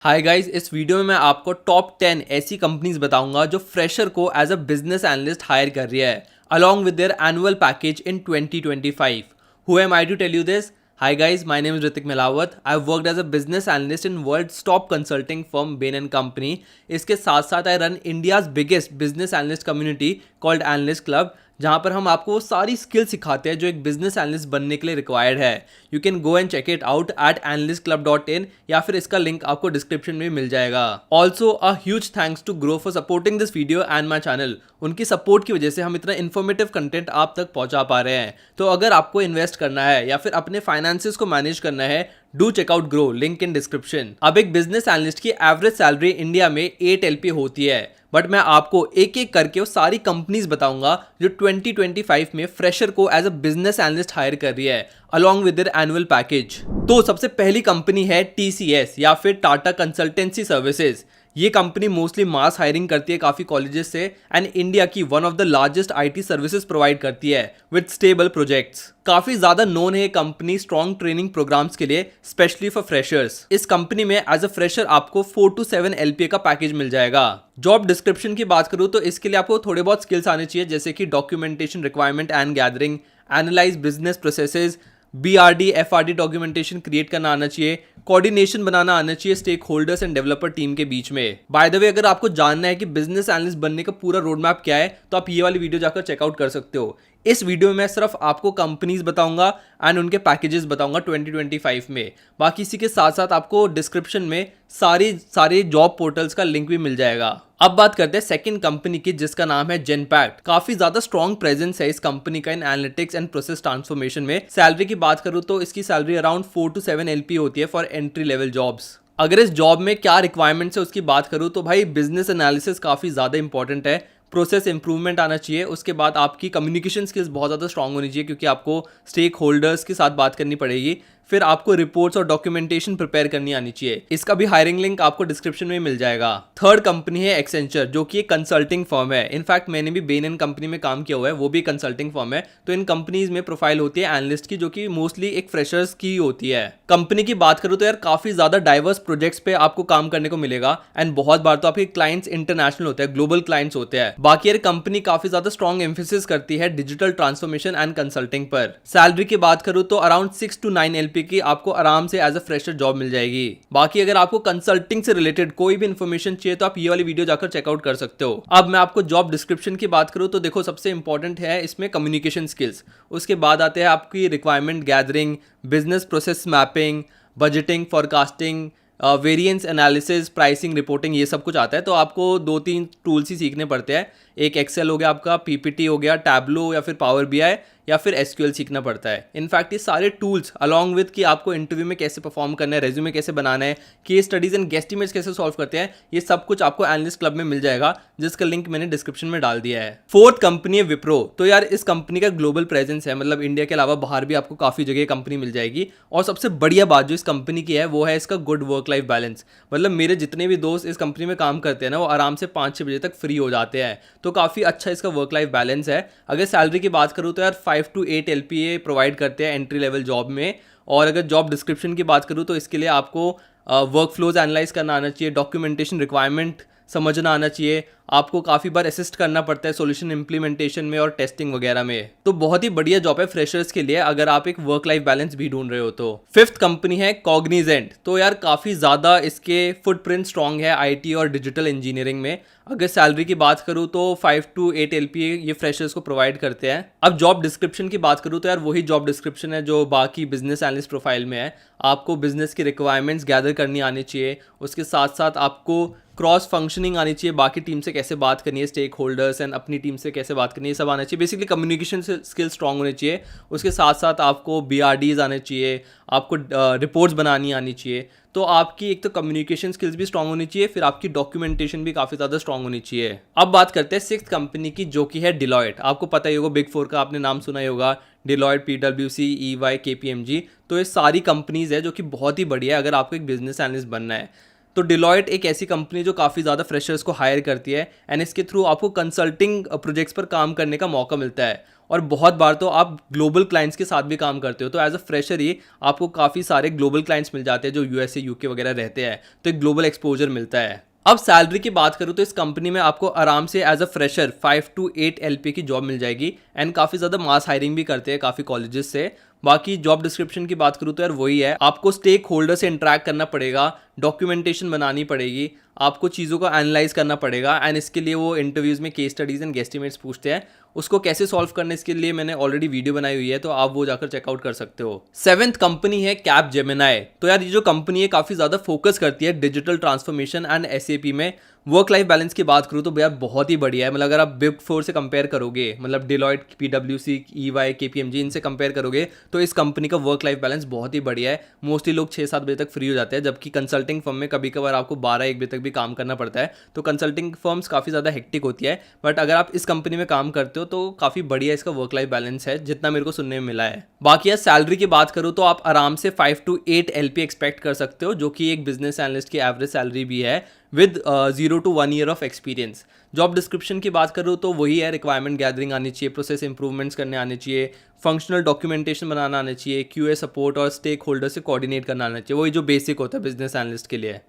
Hi guys, इस video में मैं आपको टॉप 10 ऐसी कंपनीज बताऊंगा जो फ्रेशर को as a business analyst hire कर रही है along with their annual package in 2025. Who am I to tell you this? Hi guys, my name is Ritik Melawat. I've worked as a business analyst in world's top consulting firm Bain & Company. इसके साथ साथ I run India's biggest business analyst community called Analyst Club, जहाँ पर हम आपको वो सारी skill सिखाते हैं जो एक बिजनेस एनालिस्ट बनने के लिए रिक्वायर्ड है. You can go and check it out at analystclub.in या फिर इसका लिंक आपको डिस्क्रिप्शन में मिल जाएगा. Also a huge thanks to Groww for supporting this video and my channel. उनकी सपोर्ट की वजह से हम इतना इन्फॉर्मेटिव कंटेंट आप तक पहुंचा पा रहे हैं. तो अगर आपको इन्वेस्ट करना है या फिर अपने फाइनेंसेस को मैनेज करना है, do check out grow, link in description. अब एक बिजनेस एनालिस्ट की एवरेज सैलरी इंडिया में 8 LP होती है, बट मैं आपको एक एक करके वो सारी कंपनीज बताऊंगा जो 2025 में फ्रेशर को as a business analyst hire कर रही है along with their annual package. तो सबसे पहली कंपनी है TCS या फिर टाटा कंसल्टेंसी सर्विसेज. ये कंपनी मोस्टली मास हायरिंग करती है काफ़ी कॉलेजेस से एंड इंडिया की one of the largest IT services provide करती है विद स्टेबल प्रोजेक्ट्स. काफ़ी ज़्यादा नोन है ये कंपनी स्ट्रॉन्ग ट्रेनिंग प्रोग्राम्स के लिए, स्पेशली फॉर फ्रेशर्स. इस कंपनी में एज अ फ्रेशर आपको 4 to 7 LPA का पैकेज मिल जाएगा. जॉब डिस्क्रिप्शन की बात करूँ तो इसके लिए आपको थोड़े बहुत स्किल्स आने चाहिए, जैसे कि documentation requirement and gathering, analyse business processes, BRD FRD documentation create करना आना चाहिए, कोऑर्डिनेशन बनाना आना चाहिए stakeholders and developer team के बीच में. बाय द वे, अगर आपको जानना है कि बिजनेस एनालिस्ट बनने का पूरा रोड मैप क्या है तो आप ये वाली वीडियो जाकर चेकआउट कर सकते हो. इस वीडियो में मैं सिर्फ आपको कंपनीज बताऊंगा एंड उनके पैकेजेस बताऊंगा 2025 में. बाकी इसी के साथ साथ आपको डिस्क्रिप्शन में सारे जॉब पोर्टल्स का लिंक भी मिल जाएगा. अब बात करते हैं सेकंड कंपनी की, जिसका नाम है जेनपैक्ट. काफी ज्यादा स्ट्रॉन्ग प्रेजेंस है इस कंपनी का इन एनालिटिक्स एंड प्रोसेस ट्रांसफॉर्मेशन में. सैलरी की बात करूं तो इसकी सैलरी अराउंड 4 to 7 LP होती है फॉर एंट्री लेवल जॉब्स. अगर इस जॉब में क्या रिक्वायरमेंट्स है उसकी बात करूं तो भाई बिजनेस एनालिसिस काफी ज्यादा इंपॉर्टेंट है, प्रोसेस इंप्रूवमेंट आना चाहिए, उसके बाद आपकी कम्युनिकेशन स्किल्स बहुत ज़्यादा स्ट्रांग होनी चाहिए क्योंकि आपको स्टेक होल्डर्स के साथ बात करनी पड़ेगी. फिर आपको रिपोर्ट्स और डॉक्यूमेंटेशन प्रिपेयर करनी आनी चाहिए. इसका भी हायरिंग लिंक आपको डिस्क्रिप्शन में मिल जाएगा. थर्ड कंपनी है एक्सेंचर, जो कि एक कंसल्टिंग फर्म है. इनफैक्ट मैंने भी बेन एंड कंपनी में काम किया हुआ है, वो भी कंसल्टिंग फर्म है. तो इन कंपनीज में प्रोफाइल होती है एनालिस्ट की, जो कि मोस्टली एक फ्रेशर्स की होती है. कंपनी की बात करूँ तो यार काफी ज्यादा डाइवर्स प्रोजेक्ट्स पे आपको काम करने को मिलेगा एंड बहुत बार तो आपके क्लाइंट्स इंटरनेशनल होते हैं, ग्लोबल क्लाइंट्स होते हैं. बाकी यार कंपनी काफी ज्यादा स्ट्रॉन्ग एम्फेसिस करती है डिजिटल ट्रांसफॉर्मेशन एंड कंसल्टिंग पर. सैलरी की बात करूँ तो अराउंड 6 to 9 LP की आपको आराम से एज अ फ्रेशर जॉब मिल जाएगी. बाकी अगर आपको कंसल्टिंग से रिलेटेड कोई भी इंफॉर्मेशन चाहिए तो आप ये वाली वीडियो जाकर चेकआउट कर सकते हो. अब मैं आपको जॉब डिस्क्रिप्शन की बात करूं तो देखो, सबसे इंपॉर्टेंट है इसमें कम्युनिकेशन स्किल्स. उसके बाद आते हैं आपकी requirement gathering, business process mapping, budgeting, forecasting, variance analysis, pricing, reporting, ये सब कुछ आता है. तो आपको 2-3 टूल्स ही सीखने पड़ते हैं. एक एक्सेल हो गया आपका, PPT हो गया, टैबलो या फिर पावर BI या फिर SQL सीखना पड़ता है. इनफैक्ट ये सारे टूल्स अलॉन्ग विद कि आपको इंटरव्यू में कैसे परफॉर्म करना है, रेज्यूमे कैसे बनाना है, केस स्टडीज एंड गेस्टिमेट्स कैसे सॉल्व करते हैं, ये सब कुछ आपको एनालिस्ट क्लब में मिल जाएगा, जिसका लिंक मैंने डिस्क्रिप्शन में डाल दिया है. फोर्थ कंपनी है विप्रो. तो यार इस कंपनी का ग्लोबल प्रेजेंस है, मतलब इंडिया के अलावा बाहर भी आपको काफी जगह कंपनी मिल जाएगी. और सबसे बढ़िया बात जो इस कंपनी की है वो है इसका गुड वर्क लाइफ बैलेंस. मतलब मेरे जितने भी दोस्त इस कंपनी में काम करते हैं ना, वो आराम से 5-6 बजे तक फ्री हो जाते हैं. तो काफी अच्छा इसका वर्क लाइफ बैलेंस है. अगर सैलरी की बात करूँ तो यार 5 to 8 LPA प्रोवाइड करते हैं एंट्री लेवल जॉब में. और अगर जॉब डिस्क्रिप्शन की बात करूँ तो इसके लिए आपको वर्क फ्लोज एनालाइज करना आना चाहिए, डॉक्यूमेंटेशन रिक्वायरमेंट समझना आना चाहिए, आपको काफ़ी बार असिस्ट करना पड़ता है सॉल्यूशन इंप्लीमेंटेशन में और टेस्टिंग वगैरह में. तो बहुत ही बढ़िया जॉब है फ्रेशर्स के लिए अगर आप एक वर्क लाइफ बैलेंस भी ढूंढ रहे हो तो. फिफ्थ कंपनी है कॉग्निजेंट. तो यार काफ़ी ज़्यादा इसके फुटप्रिंट स्ट्रॉन्ग है IT और डिजिटल इंजीनियरिंग में. अगर सैलरी की बात करूँ तो 5 to 8 LPA ये फ्रेशर्स को प्रोवाइड करते हैं. अब जॉब डिस्क्रिप्शन की बात करूँ तो यार वही जॉब डिस्क्रिप्शन है जो बाकी बिजनेस एनालिस्ट प्रोफाइल में है. आपको बिजनेस की रिक्वायरमेंट्स गैदर करनी आनी चाहिए, उसके साथ साथ आपको क्रॉस फंक्शनिंग आनी चाहिए, बाकी टीम से कैसे बात करनी है, स्टेक होल्डर्स एंड अपनी टीम से कैसे बात करनी है, सब आना चाहिए. बेसिकली कम्युनिकेशन स्किल स्ट्रांग होने चाहिए. उसके साथ साथ आपको BRDs आने चाहिए, आपको रिपोर्ट्स बनानी आनी चाहिए. तो आपकी एक तो कम्युनिकेशन स्किल्स भी स्ट्रांग होनी चाहिए, फिर आपकी डॉक्यूमेंटेशन भी काफ़ी ज़्यादा स्ट्रांग होनी चाहिए. अब बात करते हैं सिक्स्थ कंपनी की, जो कि है डिलॉयट. आपको पता ही होगा, बिग 4 का आपने नाम सुना ही होगा, डिलॉयट, PwC, EY, KPMG. तो ये सारी कंपनीज है जो कि बहुत ही बढ़िया है अगर आपको एक बिजनेस एनालिस्ट बनना है. तो डिलॉयट एक ऐसी कंपनी जो काफ़ी ज़्यादा फ्रेशर्स को हायर करती है एंड इसके थ्रू आपको कंसल्टिंग प्रोजेक्ट्स पर काम करने का मौका मिलता है. और बहुत बार तो आप ग्लोबल क्लाइंट्स के साथ भी काम करते हो, तो एज अ फ्रेशर ही आपको काफ़ी सारे ग्लोबल क्लाइंट्स मिल जाते हैं जो यूएसए यूके वगैरह रहते हैं, तो एक ग्लोबल एक्सपोजर मिलता है। अब सैलरी की बात करूँ तो इस कंपनी में आपको आराम से as a fresher 5 to 8 LP की जॉब मिल जाएगी एंड काफ़ी ज़्यादा मास हायरिंग भी करते हैं काफ़ी कॉलेजेस से। बाकी जॉब डिस्क्रिप्शन की बात करूँ तो यार वही है, आपको स्टेक होल्डर से इंटरेक्ट करना पड़ेगा, डॉक्यूमेंटेशन बनानी पड़ेगी, आपको चीज़ों को एनालाइज करना पड़ेगा एंड इसके लिए वो इंटरव्यूज़ में केस स्टडीज़ एंड गेस्टिमेट्स पूछते हैं। उसको कैसे सॉल्व करने इसके लिए मैंने ऑलरेडी वीडियो बनाई हुई है, तो आप वो जाकर चेकआउट कर सकते हो। 7th कंपनी है कैपजेमिनी। तो यार ये जो कंपनी है काफ़ी ज़्यादा फोकस करती है डिजिटल ट्रांसफॉर्मेशन एंड SAP में। वर्क लाइफ बैलेंस की बात करूँ तो भैया बहुत ही बढ़िया है, मतलब अगर आप बिग फोर से कंपेयर करोगे, मतलब डिलॉयट, PwC, EY, KPMG इनसे कंपेयर करोगे तो इस कंपनी का वर्क लाइफ बैलेंस बहुत ही बढ़िया है। मोस्टली लोग 6-7 बजे तक फ्री हो जाते हैं, जबकि कंसल्टिंग फर्म में कभी कभार आपको 12-1 बजे तक भी काम करना पड़ता है, तो कंसल्टिंग फर्म्स काफ़ी ज़्यादा हेक्टिक होती है। बट अगर आप इस कंपनी में काम करते हो तो काफ़ी बढ़िया इसका वर्क लाइफ बैलेंस है, जितना मेरे को सुनने में मिला है। बाकी यार सैलरी की बात करूँ तो आप आराम से 5 to 8 LP एक्सपेक्ट कर सकते हो, जो कि एक बिजनेस एनालिस्ट की एवरेज सैलरी भी है with 0 to 1 year of experience. Job description की बात करूँ तो वही है, रिक्वायरमेंट गैदरिंग आनी चाहिए, प्रोसेस इंप्रूवमेंट्स करने आने चाहिए, फंक्शनल डॉक्यूमेंटेशन बनाना आना चाहिए, QA सपोर्ट और स्टेक होल्डर से कोऑर्डिनेट करना आना चाहिए, वही जो बेसिक होता है बिजनेस एनालिस्ट के लिए।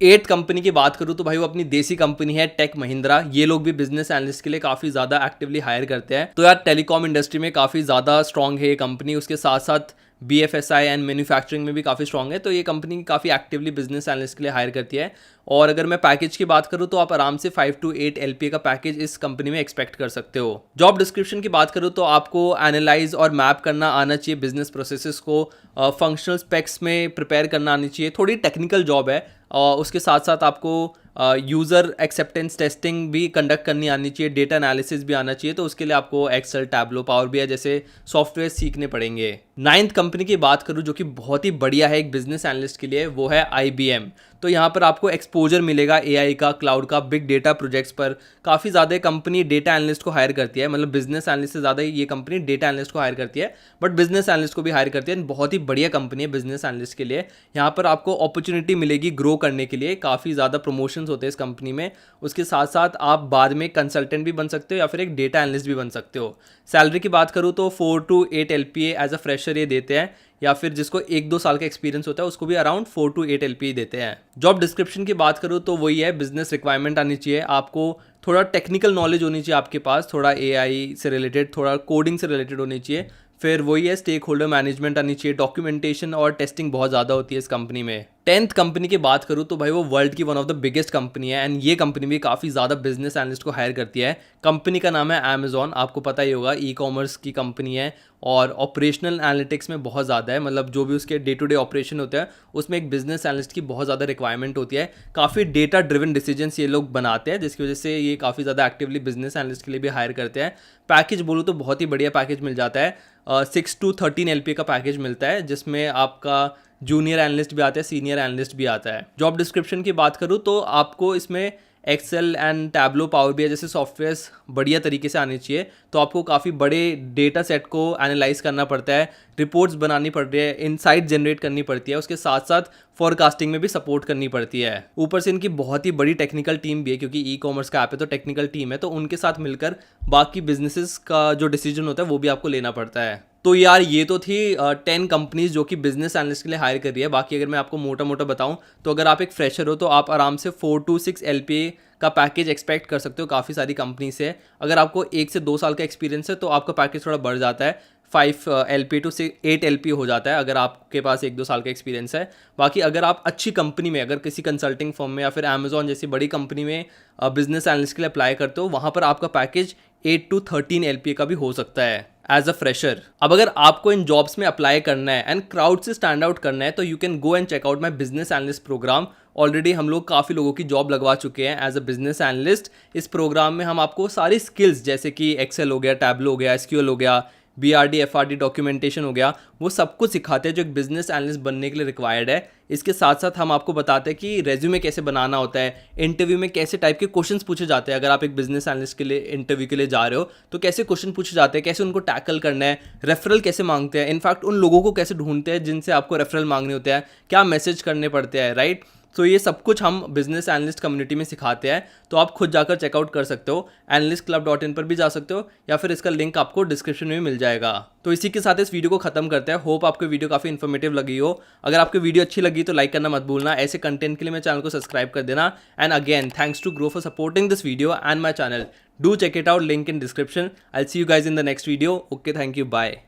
8th कंपनी की बात करूँ तो भाई वो अपनी देसी कंपनी है टेक महिंद्रा। ये लोग भी बिजनेस एनालिस्ट के लिए काफ़ी ज़्यादा एक्टिवली हायर करते हैं, तो यार टेलीकॉम इंडस्ट्री में काफ़ी ज़्यादा स्ट्रॉन्ग है ये कंपनी, उसके साथ साथ BFSI एंड मैन्युफैक्चरिंग में भी काफ़ी स्ट्रॉन्ग है, तो ये कंपनी काफ़ी एक्टिवली बिजनेस एनालिस्ट के लिए हायर करती है। और अगर मैं पैकेज की बात करूँ तो आप आराम से 5 to 8 LP का पैकेज इस कंपनी में एक्सपेक्ट कर सकते हो। जॉब डिस्क्रिप्शन की बात करूँ तो आपको एनालाइज और मैप करना आना चाहिए बिजनेस प्रोसेसेस को, फंक्शनल स्पेक्स में प्रिपेयर करना आनी चाहिए, थोड़ी टेक्निकल जॉब है। उसके साथ साथ आपको यूज़र एक्सेप्टेंस टेस्टिंग भी कंडक्ट करनी आनी चाहिए, डेटा एनालिसिस भी आना चाहिए, तो उसके लिए आपको एक्सेल, टैबलो, पावर BI जैसे सॉफ्टवेयर सीखने पड़ेंगे। 9th कंपनी की बात करूँ जो कि बहुत ही बढ़िया है एक बिजनेस एनालिस्ट के लिए, वो है IBM। तो यहाँ पर आपको एक्सपोजर मिलेगा AI का, क्लाउड का, बिग डेटा प्रोजेक्ट्स पर। काफ़ी ज़्यादा कंपनी डेटा एनालिस्ट को हायर करती है, मतलब बिजनेस एनालिस्ट से ज़्यादा ये कंपनी डेटा एनालिस्ट को हायर करती है, बट बिजनेस एनालिस्ट को भी हायर करती है। बहुत ही बढ़िया कंपनी है बिजनेस एनालिस्ट के लिए। यहाँ पर आपको अपॉर्चुनिटी मिलेगी ग्रो करने के लिए, काफ़ी ज़्यादा प्रमोशंस होते हैं इस कंपनी में। उसके साथ साथ आप बाद में कंसल्टेंट भी बन सकते हो या फिर एक डेटा एनालिस्ट भी बन सकते हो। सैलरी की बात करूँ तो 4 to 8 LPA as a fresher ये देते हैं, या फिर जिसको 1-2 साल का एक्सपीरियंस होता है उसको भी अराउंड 4 to 8 LPA देते हैं। जॉब डिस्क्रिप्शन की बात करूँ तो वही है, बिजनेस रिक्वायरमेंट आनी चाहिए, आपको थोड़ा टेक्निकल नॉलेज होनी चाहिए आपके पास, थोड़ा AI से रिलेटेड, थोड़ा कोडिंग से रिलेटेड होनी चाहिए, फिर वही है स्टेक होल्डर मैनेजमेंट आनी चाहिए, डॉक्यूमेंटेशन और टेस्टिंग बहुत ज़्यादा होती है इस कंपनी में। 10th कंपनी की बात करूँ तो भाई वो वर्ल्ड की one of the biggest company है एंड ये कंपनी भी काफ़ी ज़्यादा बिजनेस एनालिस्ट को हायर करती है। कंपनी का नाम है Amazon, आपको पता ही होगा, ई-कॉमर्स की कंपनी है और ऑपरेशनल एनालिटिक्स में बहुत ज़्यादा है, मतलब जो भी उसके डे टू डे ऑपरेशन होते हैं उसमें एक बिजनेस एनालिस्ट की बहुत ज़्यादा रिक्वायरमेंट होती है। काफ़ी डेटा ड्रिवन डिसीजंस ये लोग बनाते हैं, जिसकी वजह से ये काफ़ी ज़्यादा एक्टिवली बिजनेस एनालिस्ट के लिए भी हायर करते हैं। पैकेज बोलूँ तो बहुत ही बढ़िया पैकेज मिल जाता है, 6 to 13 LP का पैकेज मिलता है, जिसमें आपका जूनियर एनालिस्ट भी आता है, सीनियर एनालिस्ट भी आता है। जॉब डिस्क्रिप्शन की बात करूँ तो आपको इसमें Excel and Tableau, power BI जैसे सॉफ्टवेयर्स बढ़िया तरीके से आने चाहिए, तो आपको काफ़ी बड़े डेटा सेट को एनालाइज करना पड़ता है, रिपोर्ट्स बनानी पड़ती है, इनसाइट जनरेट करनी पड़ती है, उसके साथ साथ फॉरकास्टिंग में भी सपोर्ट करनी पड़ती है। ऊपर से इनकी बहुत ही बड़ी टेक्निकल टीम भी है, क्योंकि ई-कॉमर्स का ऐप है तो टेक्निकल टीम है, तो उनके साथ मिलकर बाकी बिजनेसेस का जो डिसीजन होता है वो भी आपको लेना पड़ता है। तो यार ये तो थी 10 कंपनीज जो कि बिजनेस एनालिस्ट के लिए हायर कर रही है। बाकी अगर मैं आपको मोटा मोटा बताऊं तो अगर आप एक फ्रेशर हो तो आप आराम से 4 to 6 LPA का पैकेज एक्सपेक्ट कर सकते हो काफ़ी सारी कंपनी से। अगर आपको 1 से 2 साल का एक्सपीरियंस है तो आपका पैकेज थोड़ा बढ़ जाता है, 5 LPA to 8 LPA हो जाता है अगर आपके पास 1-2 साल का एक्सपीरियंस है। बाकी अगर आप अच्छी कंपनी में, अगर किसी कंसल्टिंग फर्म में या फिर Amazon जैसी बड़ी कंपनी में बिजनेस एनालिस्ट के लिए अप्लाई करते हो, वहाँ पर आपका पैकेज 8 to 13 LPA का भी हो सकता है एज अ फ्रेशर। अब अगर आपको इन जॉब्स में अप्लाई करना है एंड क्राउड से स्टैंड आउट करना है तो you can go and check out my business analyst program. Already हम लोग काफ़ी लोगों की जॉब लगवा चुके हैं एज अ बिजनेस एनालिस्ट। इस प्रोग्राम में हम आपको सारी स्किल्स जैसे कि एक्सेल हो गया, टैबलो हो गया, SQL हो गया, BRD FRD डॉक्यूमेंटेशन हो गया, वो सब कुछ सिखाते हैं जो एक बिजनेस एनालिस्ट बनने के लिए रिक्वायर्ड है। इसके साथ साथ हम आपको बताते हैं कि रेज्यूमे कैसे बनाना होता है, इंटरव्यू में कैसे टाइप के क्वेश्चंस पूछे जाते हैं। अगर आप एक बिजनेस एनालिस्ट के लिए इंटरव्यू के लिए जा रहे हो तो कैसे क्वेश्चन पूछे जाते हैं, कैसे उनको टैकल करना है, रेफरल कैसे मांगते हैं, इनफैक्ट उन लोगों को कैसे ढूंढते हैं जिनसे आपको रेफरल मांगने होते हैं, क्या मैसेज करने पड़ते हैं, राइट। तो ये सब कुछ हम बिजनेस एनालिस्ट कम्युनिटी में सिखाते हैं, तो आप खुद जाकर चेकआउट कर सकते हो। analystclub.in पर भी जा सकते हो या फिर इसका लिंक आपको डिस्क्रिप्शन में मिल जाएगा। तो इसी के साथ इस वीडियो को खत्म करते हैं। होप आपको वीडियो काफ़ी इन्फॉर्मेटिव लगी हो। अगर आपको वीडियो अच्छी लगी तो लाइक करना मत भूलना। ऐसे कंटेंट के लिए मेरे चैनल को सब्सक्राइब कर देना। And again thanks to Groww for supporting this video and my channel. Do check it out, link in description. I see you guys in the next video. Okay, thank you, bye.